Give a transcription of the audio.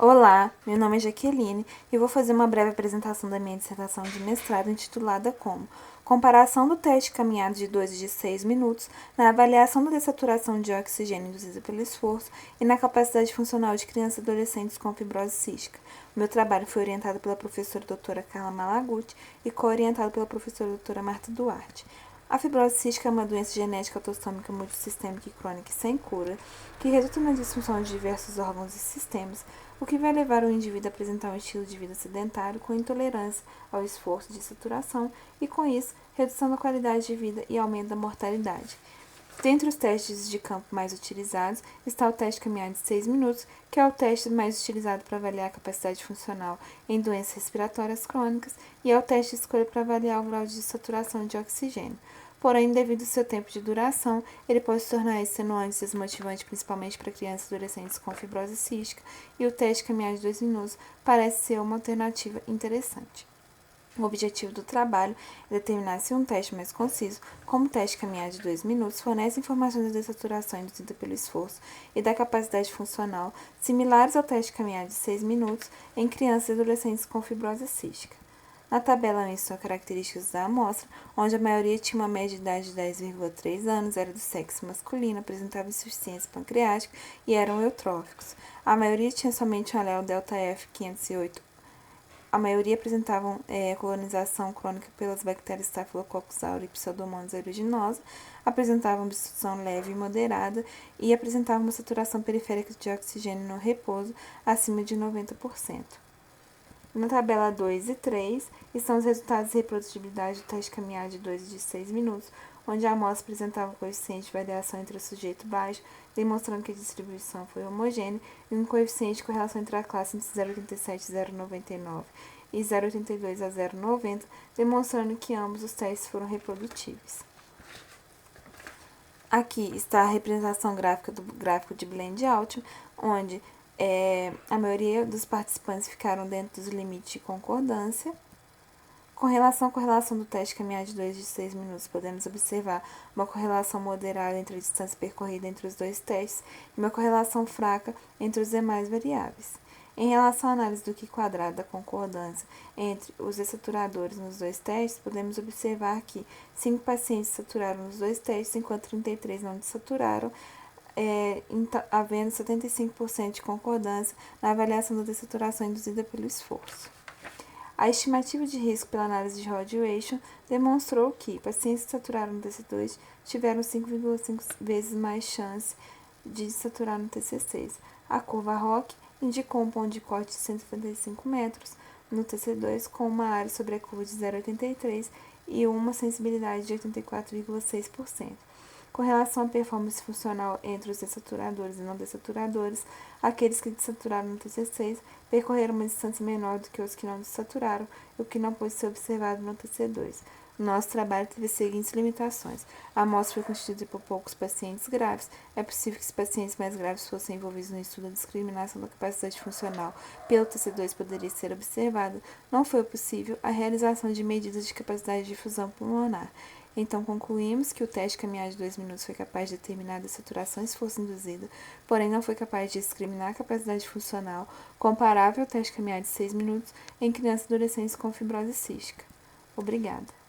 Olá, meu nome é Jaqueline e vou fazer uma breve apresentação da minha dissertação de mestrado intitulada como Comparação do teste de caminhada de 2 e de 6 minutos na avaliação da dessaturação de oxigênio induzida pelo esforço e na capacidade funcional de crianças e adolescentes com fibrose cística. O meu trabalho foi orientado pela professora doutora Carla Malaguti e co-orientado pela professora doutora Marta Duarte. A fibrose cística é uma doença genética autossômica multissistêmica e crônica e sem cura, que resulta na disfunção de diversos órgãos e sistemas, o que vai levar o indivíduo a apresentar um estilo de vida sedentário com intolerância ao esforço de saturação e, com isso, redução da qualidade de vida e aumento da mortalidade. Dentre os testes de campo mais utilizados está o teste de caminhada de 6 minutos, que é o teste mais utilizado para avaliar a capacidade funcional em doenças respiratórias crônicas, e é o teste de escolha para avaliar o grau de saturação de oxigênio. Porém, devido ao seu tempo de duração, ele pode se tornar extenuante e desmotivante, principalmente para crianças e adolescentes com fibrose cística, e o teste de caminhada de 2 minutos parece ser uma alternativa interessante. O objetivo do trabalho é determinar se um teste mais conciso, como o teste de caminhada de 2 minutos, fornece informações da dessaturação induzida pelo esforço e da capacidade funcional similares ao teste de caminhada de 6 minutos em crianças e adolescentes com fibrose cística. Na tabela menção características da amostra, onde a maioria tinha uma média de idade de 10,3 anos, era do sexo masculino, apresentava insuficiência pancreática e eram eutróficos. A maioria tinha somente um alelo delta F 508. A maioria apresentavam colonização crônica pelas bactérias Staphylococcus aureus e Pseudomonas aeruginosa, apresentavam obstrução leve e moderada e apresentavam uma saturação periférica de oxigênio no repouso acima de 90%. Na tabela 2 e 3 estão os resultados de reprodutibilidade do teste de caminhada de 2 e de 6 minutos, onde a amostra apresentava um coeficiente de variação entre o sujeito baixo, demonstrando que a distribuição foi homogênea, e um coeficiente de correlação entre a classe entre 0,87 e 0,99 e 0,82 a 0,90, demonstrando que ambos os testes foram reprodutíveis. Aqui está a representação gráfica do gráfico de Blend-Altman, onde a maioria dos participantes ficaram dentro dos limites de concordância. Com relação à correlação do teste de caminhada de 2 de 6 minutos, podemos observar uma correlação moderada entre a distância percorrida entre os dois testes e uma correlação fraca entre os demais variáveis. Em relação à análise do Q² da concordância entre os dessaturadores nos dois testes, podemos observar que 5 pacientes saturaram nos dois testes, enquanto 33 não dessaturaram, havendo 75% de concordância na avaliação da dessaturação induzida pelo esforço. A estimativa de risco pela análise de Rod Ratio demonstrou que pacientes que saturaram no TC2 tiveram 5,5 vezes mais chance de saturar no TC6. A curva ROC indicou um ponto de corte de 175 metros no TC2 com uma área sobre a curva de 0,83 e uma sensibilidade de 84,6%. Com relação à performance funcional entre os dessaturadores e não dessaturadores, aqueles que dessaturaram no TC6 percorreram uma distância menor do que os que não dessaturaram, o que não pôde ser observado no TC2. Nosso trabalho teve as seguintes limitações. A amostra foi constituída por poucos pacientes graves. É possível que os pacientes mais graves fossem envolvidos no estudo da discriminação da capacidade funcional pelo TC2 poderia ser observada. Não foi possível a realização de medidas de capacidade de difusão pulmonar. Então, concluímos que o teste de caminhada de 2 minutos foi capaz de determinar a dessaturação e esforço induzido, porém não foi capaz de discriminar a capacidade funcional comparável ao teste de caminhada de 6 minutos em crianças e adolescentes com fibrose cística. Obrigada.